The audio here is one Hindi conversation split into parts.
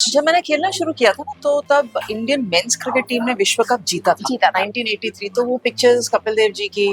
जब मैंने खेलना शुरू किया था ना तो तब इंडियन मेंस क्रिकेट टीम ने विश्व कप जीता था 1983। तो वो पिक्चर्स कपिल देव जी की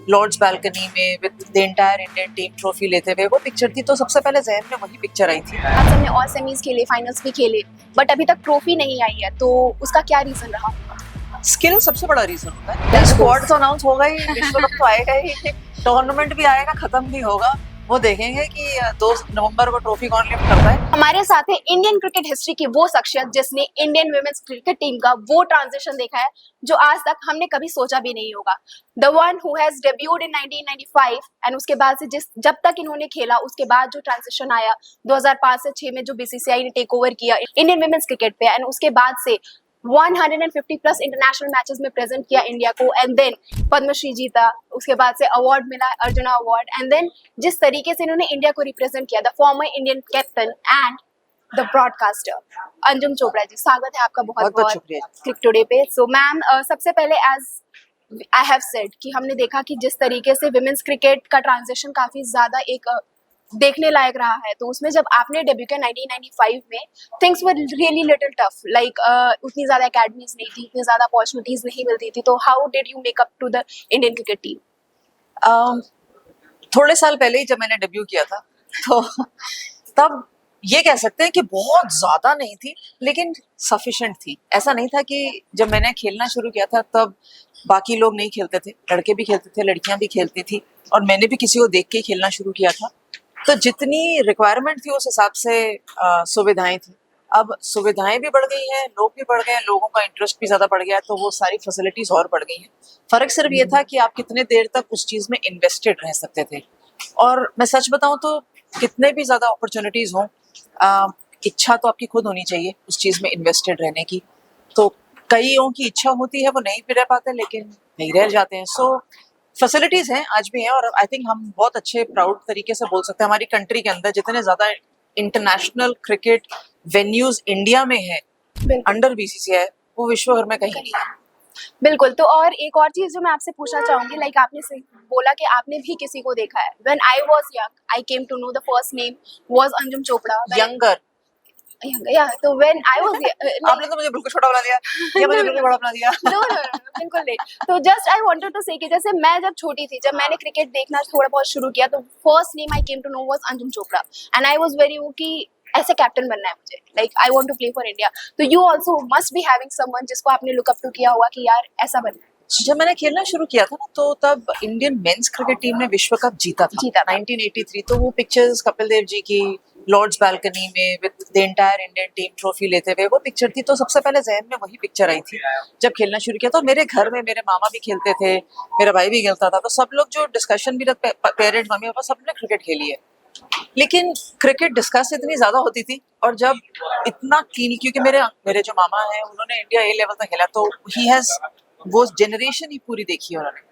लॉर्ड्स बालकनी में with the entire Indian team trophy लेते हुए वो पिक्चर थी। तो सबसे पहले जहन में वही पिक्चर आई थी। आज हमने ऑल सेमीज खेले, फाइनल्स भी खेले, बट अभी तक ट्रॉफी नहीं आई है, तो उसका क्या रीजन रहा? स्किल सबसे बड़ा रीजन होता है। स्क्वाड तो अनाउंस होगा ही, विश्व कप तो आएगा ही, टूर्नामेंट भी आएगा, खत्म नहीं होगा। वो देखेंगे कि 2 नवंबर को ट्रॉफी कौन लिफ्ट करता है। हमारे साथ है इंडियन क्रिकेट हिस्ट्री की वो शख्सियत जिसने इंडियन वुमेन्स क्रिकेट टीम का वो ट्रांजिशन देखा है जो आज तक हमने कभी सोचा भी नहीं होगा। The one who has debuted in 1995 and उसके बाद से जब तक इन्होंने खेला उसके बाद जो ट्रांजिशन आया 2005 से 6 में जो बीसीसीआई ने टेक ओवर किया इंडियन वुमेन्स क्रिकेट पे एंड उसके बाद से 150 प्लस इंटरनेशनल मैचेस में प्रेजेंट किया इंडिया को एंड देन पद्मश्री जीता, उसके बाद से अवार्ड मिला अर्जुना अवार्ड एंड देन जिस तरीके से इन्होंने इंडिया को रिप्रेजेंट किया, the former Indian captain and the broadcaster Anjum Chopra ji, स्वागत है आपका बहुत बहुत शुक्रिया क्रिक टुडे पे। सो मैम, सबसे पहले एज आई हैव सेड कि हमने देखा कि जिस तरीके से विमेंस क्रिकेट का ट्रांजिशन काफी ज्यादा एक देखने लायक रहा है, तो उसमें जब आपने डेब्यू किया 1995 में things were really little tough, like उतनी ज्यादा एकेडमीज नहीं थी, इतनी ज्यादा अपॉर्चुनिटीज नहीं मिलती थी, तो how did you make up to the Indian cricket team? थोड़े साल पहले ही जब मैंने डेब्यू किया था तो तब ये कह सकते हैं कि बहुत ज्यादा नहीं थी लेकिन सफिशिएंट थी। ऐसा नहीं था कि जब मैंने खेलना शुरू किया था तब बाकी लोग नहीं खेलते थे, लड़के भी खेलते थे, लड़कियां भी खेलती थी और मैंने भी किसी को देख के ही खेलना शुरू किया था। तो जितनी रिक्वायरमेंट थी उस हिसाब से सुविधाएं थी। अब सुविधाएं भी बढ़ गई हैं, लोग भी बढ़ गए हैं, लोगों का इंटरेस्ट भी ज्यादा बढ़ गया है, तो वो सारी फैसिलिटीज और बढ़ गई हैं। फर्क सिर्फ ये था कि आप कितने देर तक उस चीज में इन्वेस्टेड रह सकते थे। और मैं सच बताऊं तो कितने भी ज्यादा अपॉर्चुनिटीज हों, इच्छा तो आपकी खुद होनी चाहिए उस चीज में इन्वेस्टेड रहने की। तो कईयों की इच्छा होती है, वो नहीं भी रह पाते लेकिन नहीं रह जाते हैं। सो फैसिलिटीज हैं, आज भी हैं, और आई थिंक हम बहुत अच्छे प्राउड तरीके से बोल सकते हैं हमारी कंट्री के अंदर जितने ज्यादा इंटरनेशनल क्रिकेट वेन्यूज इंडिया में है अंडर बीसीसीआई, वो विश्व भर में कहीं नहीं है। बिल्कुल। तो और एक और चीज जो मैं आपसे पूछना चाहूंगी, लाइक आपने बोला कि आपने भी किसी को देखा है। When I was young I came to know the first name was Anjum Chopra. Younger या तो व्हेन आई वाज आपने तो मुझे बिल्कुल छोटा बना दिया या मुझे बिल्कुल बड़ा बना दिया। नो नो नो, बिल्कुल नहीं। तो जस्ट आई वांटेड टू से कि जैसे मैं जब छोटी थी, जब मैंने क्रिकेट देखना थोड़ा बहुत शुरू किया, तो first name I came to know was Anjum Chopra and I was very वो कि ऐसे कैप्टन बनना है मुझे, like I want to play for India. तो you also must be having someone जिसको आपने लुक अप टू किया हुआ कि यार ऐसा बनना है। जब मैंने खेलना शुरू किया था ना तो तब इंडियन मेंस क्रिकेट टीम ने विश्व कप जीता था 1983। तो वो पिक्चर्स कपिल देव जी की लॉर्ड्स बालकनी में with the entire Indian team trophy लेते हुए वो पिक्चर थी। तो सबसे पहले जहन में वही पिक्चर आई थी जब खेलना शुरू किया। तो मेरे घर में मेरे मामा भी खेलते थे, मेरा भाई भी खेलता था, तो सब लोग जो डिस्कशन भी पेरेंट्स मम्मी पापा सबने क्रिकेट खेली है, लेकिन क्रिकेट डिस्कस इतनी ज्यादा होती थी। और जब इतना क्योंकि मेरे जो मामा हैं उन्होंने इंडिया ए लेवल तक खेला, तो ही हैज वो जनरेशन ही पूरी देखी है उन्होंने।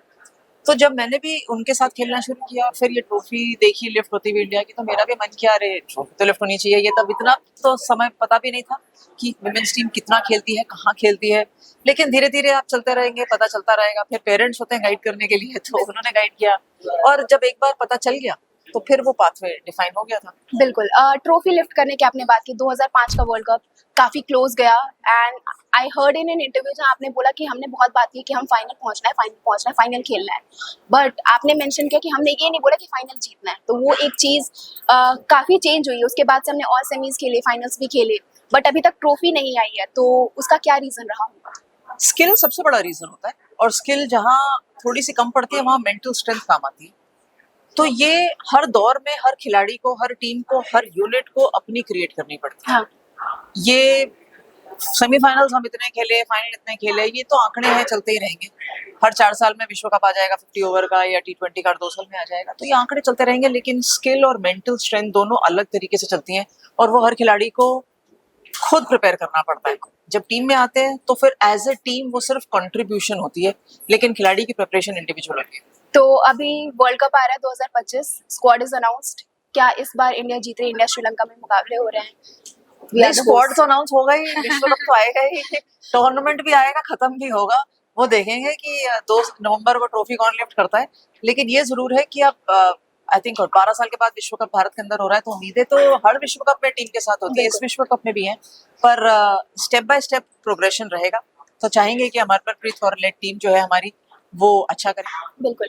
तो जब मैंने भी उनके साथ खेलना शुरू किया और फिर ये ट्रॉफी देखी लिफ्ट होती हुई इंडिया की, तो मेरा भी मन किया अरे ट्रॉफी तो लिफ्ट होनी चाहिए। ये तब इतना तो समय पता भी नहीं था कि वुमेन्स टीम कितना खेलती है, कहाँ खेलती है, लेकिन धीरे धीरे आप चलते रहेंगे, पता चलता रहेगा। फिर पेरेंट्स होते हैं गाइड करने के लिए, तो उन्होंने गाइड किया और जब एक बार पता चल गया तो फिर वो पाथवे डिफाइन हो गया था। बिल्कुल। ट्रॉफी लिफ्ट करने की आपने बात की, 2005 का वर्ल्ड कप काफी क्लोज गया and I heard in an interview जहां आपने बोला कि हमने बहुत बात की कि हम फाइनल पहुंचना है, फाइनल खेलना है, बट आपने मेंशन किया कि हमने ये नहीं बोला कि फाइनल जीतना है। तो वो एक चीज काफी चेंज हुई। उसके बाद से हमने ऑल सेमीज खेले, फाइनल्स भी खेले, बट अभी तक ट्रॉफी नहीं आई है, तो उसका क्या रीजन रहा होगा? स्किल सबसे बड़ा रीजन होता है, और स्किल जहाँ थोड़ी सी कम पड़ती है वहाँ मेंटल स्ट्रेंथ काम आती है। तो ये हर दौर में हर खिलाड़ी को, हर टीम को, हर यूनिट को अपनी क्रिएट करनी पड़ती है। हाँ। ये सेमीफाइनल्स हम इतने खेले, फाइनल इतने खेले, ये तो आंकड़े हैं, चलते ही रहेंगे। हर 4 साल में विश्व कप आ जाएगा 50 ओवर का, या T20 का 2 साल में आ जाएगा, तो ये आंकड़े चलते रहेंगे। लेकिन स्किल और मेंटल स्ट्रेंथ दोनों अलग तरीके से चलती हैं और वो हर खिलाड़ी को खुद प्रिपेयर करना पड़ता है। जब टीम में आते हैं तो फिर एज ए टीम वो सिर्फ कंट्रीब्यूशन होती है, लेकिन खिलाड़ी की प्रिपरेशन इंडिविजुअल होती है। तो अभी वर्ल्ड कप आ रहा है 2025, स्क्वाड इज अनाउंस्ड। क्या इस बार इंडिया जीत रही? इंडिया श्रीलंका में मुकाबले हो रहे हैं, नहीं, स्क्वाड तो अनाउंस होगा ही, विश्व कप तो आएगा ही, टूर्नामेंट भी आएगा, खत्म भी होगा। वो देखेंगे कि 2 नवंबर को ट्रॉफी कौन लिफ्ट करता है। लेकिन ये जरूर है कि आई थिंक 12 साल के बाद विश्व कप भारत के अंदर हो रहा है, तो उम्मीदें तो हर विश्व कप में टीम के साथ होती है, इस विश्व कप में भी है, पर स्टेप बाय स्टेप प्रोग्रेशन रहेगा। तो चाहेंगे कि हमारी मनप्रीत कौर लेड टीम जो है हमारी वो अच्छा करे। बिल्कुल।